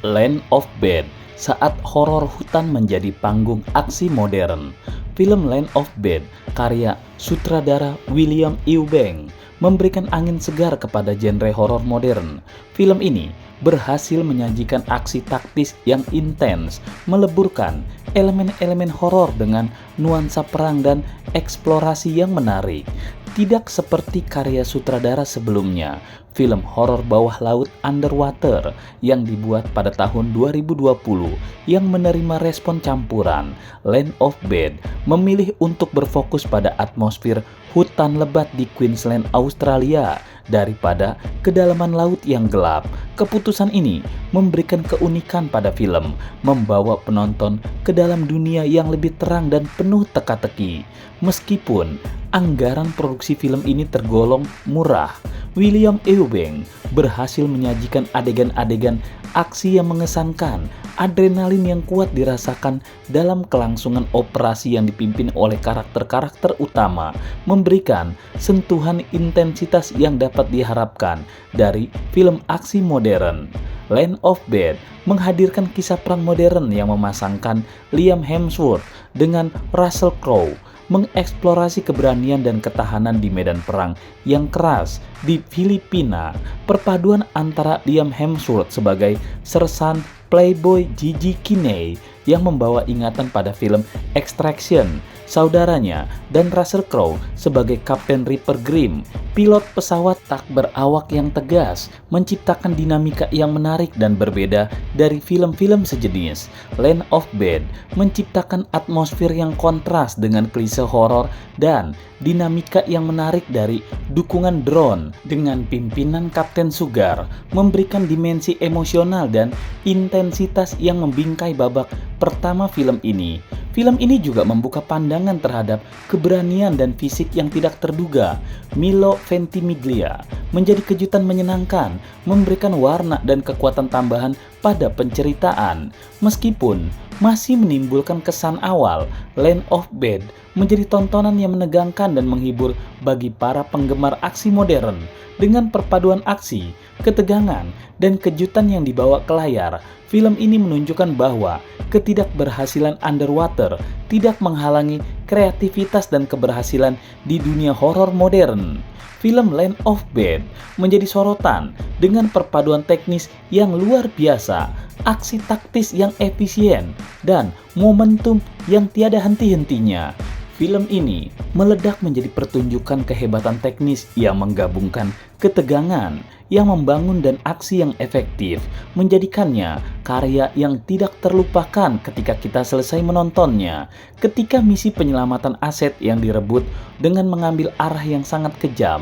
Land of Bad, saat horor hutan menjadi panggung aksi modern. Film Land of Bad, karya sutradara William Eubank, memberikan angin segar kepada genre horor modern. Film ini berhasil menyajikan aksi taktis yang intens, meleburkan elemen-elemen horor dengan nuansa perang dan eksplorasi yang menarik. Tidak seperti karya sutradara sebelumnya, film horor bawah laut Underwater yang dibuat pada tahun 2020 yang menerima respon campuran. Land of Bad memilih untuk berfokus pada atmosfer hutan lebat di Queensland, Australia daripada kedalaman laut yang gelap. Keputusan ini memberikan keunikan pada film, membawa penonton ke dalam dunia yang lebih terang dan penuh teka-teki. Meskipun anggaran produksi film ini tergolong murah, William Eubank berhasil menyajikan adegan-adegan aksi yang mengesankan, adrenalin yang kuat dirasakan dalam kelangsungan operasi yang dipimpin oleh karakter-karakter utama, memberikan sentuhan intensitas yang dapat diharapkan dari film aksi modern. Land of Bad menghadirkan kisah perang modern yang memasangkan Liam Hemsworth dengan Russell Crowe, mengeksplorasi keberanian dan ketahanan di medan perang yang keras di Filipina. Perpaduan antara Liam Hemsworth sebagai sersan playboy Gigi Kinney yang membawa ingatan pada film Extraction, saudaranya, dan Russell Crowe sebagai Kapten Ripper Grimm, pilot pesawat tak berawak yang tegas, menciptakan dinamika yang menarik dan berbeda dari film-film sejenis. Land of Bad menciptakan atmosfer yang kontras dengan klise horor dan dinamika yang menarik dari dukungan drone dengan pimpinan Kapten Sugar, memberikan dimensi emosional dan intensitas yang membingkai babak pertama film ini. Film ini juga membuka pandangan terhadap keberanian dan fisik yang tidak terduga. Milo Ventimiglia menjadi kejutan menyenangkan, memberikan warna dan kekuatan tambahan pada penceritaan. Meskipun masih menimbulkan kesan awal, Land of Bad menjadi tontonan yang menegangkan dan menghibur bagi para penggemar aksi modern. Dengan perpaduan aksi, ketegangan, dan kejutan yang dibawa ke layar, film ini menunjukkan bahwa ketidakberhasilan Underwater tidak menghalangi kreativitas dan keberhasilan di dunia horor modern. Film Land of Bad menjadi sorotan dengan perpaduan teknis yang luar biasa, aksi taktis yang efisien, dan momentum yang tiada henti-hentinya. Film ini meledak menjadi pertunjukan kehebatan teknis yang menggabungkan ketegangan yang membangun dan aksi yang efektif, menjadikannya karya yang tidak terlupakan ketika kita selesai menontonnya. Ketika misi penyelamatan aset yang direbut dengan mengambil arah yang sangat kejam,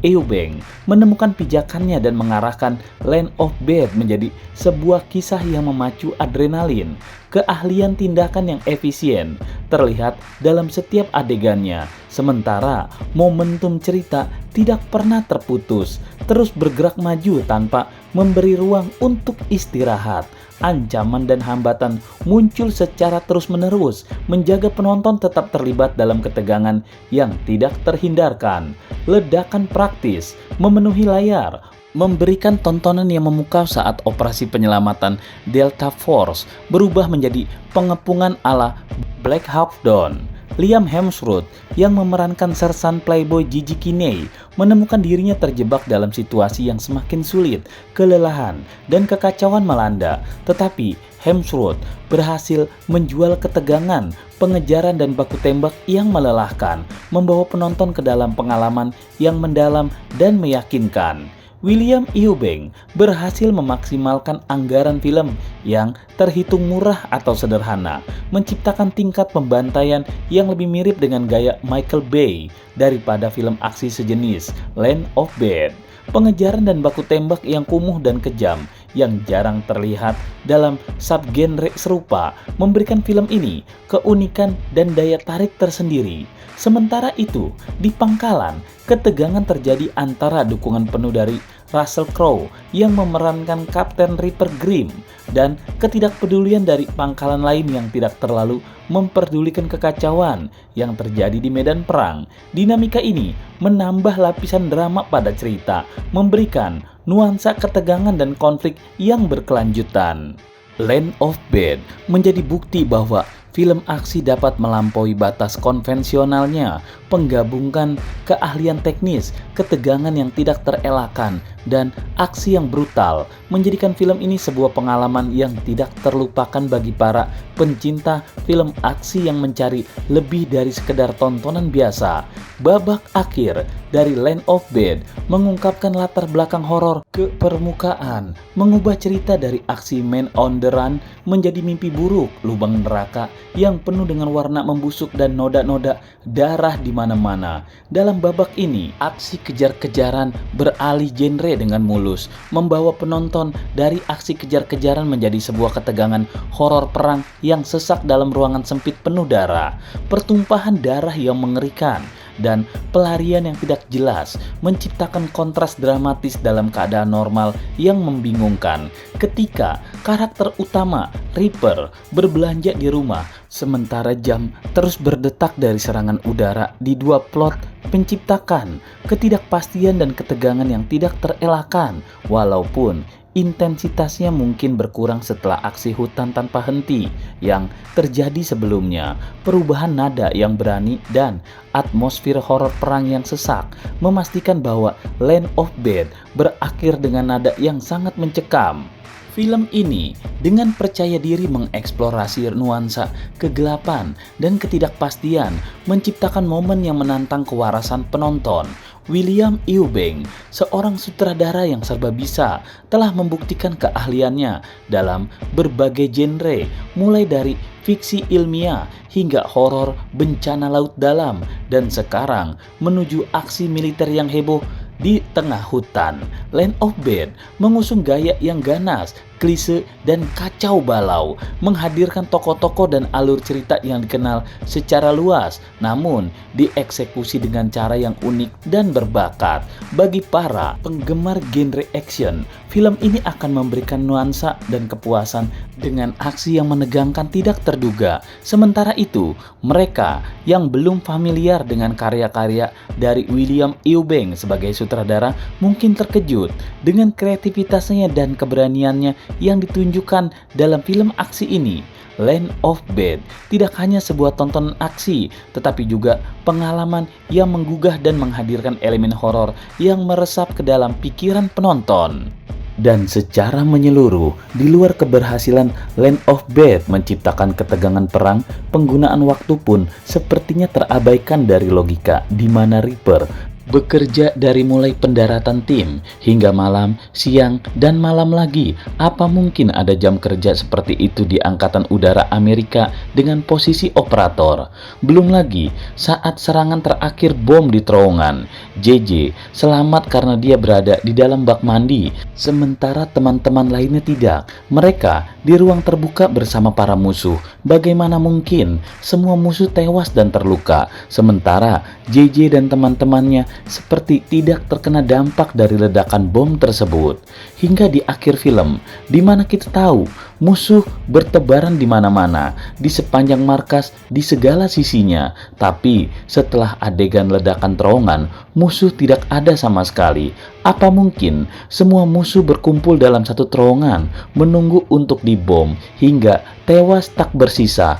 Eubank menemukan pijakannya dan mengarahkan Land of Bad menjadi sebuah kisah yang memacu adrenalin. Keahlian tindakan yang efisien terlihat dalam setiap adegannya, sementara momentum cerita tidak pernah terputus, terus bergerak maju tanpa memberi ruang untuk istirahat. Ancaman dan hambatan muncul secara terus-menerus, menjaga penonton tetap terlibat dalam ketegangan yang tidak terhindarkan. Ledakan praktis memenuhi layar, memberikan tontonan yang memukau saat operasi penyelamatan Delta Force berubah menjadi pengepungan ala Black Hawk Down. Liam Hemsworth yang memerankan sersan playboy Gigi Kinney menemukan dirinya terjebak dalam situasi yang semakin sulit, kelelahan, dan kekacauan melanda. Tetapi Hemsworth berhasil menjual ketegangan, pengejaran, dan baku tembak yang melelahkan, membawa penonton ke dalam pengalaman yang mendalam dan meyakinkan. William Eubank berhasil memaksimalkan anggaran film yang terhitung murah atau sederhana, menciptakan tingkat pembantaian yang lebih mirip dengan gaya Michael Bay daripada film aksi sejenis Land of Bad. Pengejaran dan baku tembak yang kumuh dan kejam yang jarang terlihat dalam subgenre serupa memberikan film ini keunikan dan daya tarik tersendiri. Sementara itu, di pangkalan, ketegangan terjadi antara dukungan penuh dari Russell Crowe yang memerankan Kapten Ripper Grimm dan ketidakpedulian dari pangkalan lain yang tidak terlalu memperdulikan kekacauan yang terjadi di medan perang. Dinamika ini menambah lapisan drama pada cerita, memberikan nuansa ketegangan dan konflik yang berkelanjutan. Land of Bad menjadi bukti bahwa film aksi dapat melampaui batas konvensionalnya, penggabungan keahlian teknis, ketegangan yang tidak terelakkan, dan aksi yang brutal, menjadikan film ini sebuah pengalaman yang tidak terlupakan bagi para pencinta film aksi yang mencari lebih dari sekedar tontonan biasa. Babak akhir dari Land of Bad mengungkapkan latar belakang horor ke permukaan, mengubah cerita dari aksi Man on the Run menjadi mimpi buruk, lubang neraka yang penuh dengan warna membusuk dan noda-noda darah di mana-mana. Dalam babak ini, aksi kejar-kejaran beralih genre dengan mulus, membawa penonton dari aksi kejar-kejaran menjadi sebuah ketegangan horor perang yang sesak dalam ruangan sempit penuh darah, pertumpahan darah yang mengerikan, dan pelarian yang tidak jelas, menciptakan kontras dramatis dalam keadaan normal yang membingungkan. Ketika karakter utama Reaper berbelanja di rumah, sementara jam terus berdetak dari serangan udara di dua plot, menciptakan ketidakpastian dan ketegangan yang tidak terelakkan, walaupun intensitasnya mungkin berkurang setelah aksi hutan tanpa henti yang terjadi sebelumnya. Perubahan nada yang berani dan atmosfer horor perang yang sesak memastikan bahwa Land of Bad berakhir dengan nada yang sangat mencekam. Film ini dengan percaya diri mengeksplorasi nuansa kegelapan dan ketidakpastian, menciptakan momen yang menantang kewarasan penonton. William Eubank, seorang sutradara yang serba bisa, telah membuktikan keahliannya dalam berbagai genre, mulai dari fiksi ilmiah hingga horor bencana laut dalam, dan sekarang menuju aksi militer yang heboh di tengah hutan. Land of Bad mengusung gaya yang ganas, klise, dan kacau balau, menghadirkan tokoh-tokoh dan alur cerita yang dikenal secara luas, namun dieksekusi dengan cara yang unik dan berbakat. Bagi para penggemar genre action, film ini akan memberikan nuansa dan kepuasan dengan aksi yang menegangkan tidak terduga. Sementara itu, mereka yang belum familiar dengan karya-karya dari William Eubank sebagai sutradara mungkin terkejut dengan kreativitasnya dan keberaniannya yang ditunjukkan dalam film aksi ini. Land of Bad tidak hanya sebuah tontonan aksi, tetapi juga pengalaman yang menggugah dan menghadirkan elemen horor yang meresap ke dalam pikiran penonton. Dan secara menyeluruh, di luar keberhasilan Land of Bad menciptakan ketegangan perang, penggunaan waktu pun sepertinya terabaikan dari logika di mana Reaper bekerja dari mulai pendaratan tim hingga malam, siang, dan malam lagi. Apa mungkin ada jam kerja seperti itu di Angkatan Udara Amerika dengan posisi operator? Belum lagi saat serangan terakhir bom di terowongan, JJ selamat karena dia berada di dalam bak mandi, sementara teman-teman lainnya tidak. Mereka di ruang terbuka bersama para musuh. Bagaimana mungkin semua musuh tewas dan terluka, sementara JJ dan teman-temannya seperti tidak terkena dampak dari ledakan bom tersebut. Hingga di akhir film, di mana kita tahu musuh bertebaran di mana-mana, di sepanjang markas, di segala sisinya. Tapi setelah adegan ledakan terowongan, musuh tidak ada sama sekali. Apa mungkin semua musuh berkumpul dalam satu terowongan, menunggu untuk dibom hingga tewas tak bersisa?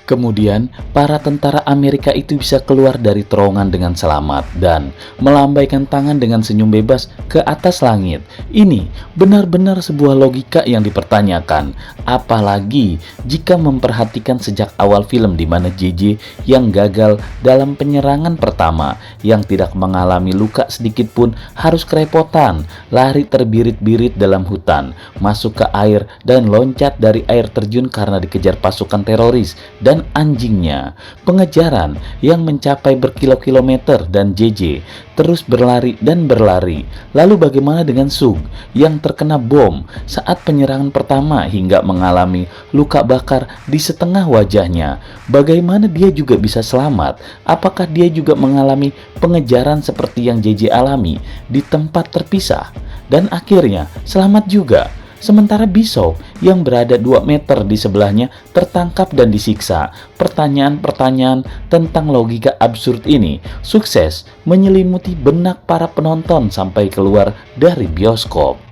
Kemudian, para tentara Amerika itu bisa keluar dari terowongan dengan selamat dan melambaikan tangan dengan senyum bebas ke atas langit. Ini benar-benar sebuah logika yang dipertanyakan. Apalagi jika memperhatikan sejak awal film di mana JJ yang gagal dalam penyerangan pertama, yang tidak mengalami luka sedikit pun, harus kerepotan, lari terbirit-birit dalam hutan, masuk ke air, dan loncat dari air terjun karena dikejar pasukan teroris dan anjingnya. Pengejaran yang mencapai berkilo-kilometer dan JJ terus berlari dan berlari. Lalu bagaimana dengan Sug yang terkena bom saat penyerangan pertama hingga mengalami luka bakar di setengah wajahnya? Bagaimana dia juga bisa selamat? Apakah dia juga mengalami pengejaran seperti yang JJ alami di tempat terpisah? Dan akhirnya selamat juga. Sementara Bishop yang berada 2 meter di sebelahnya tertangkap dan disiksa. Pertanyaan-pertanyaan tentang logika absurd ini sukses menyelimuti benak para penonton sampai keluar dari bioskop.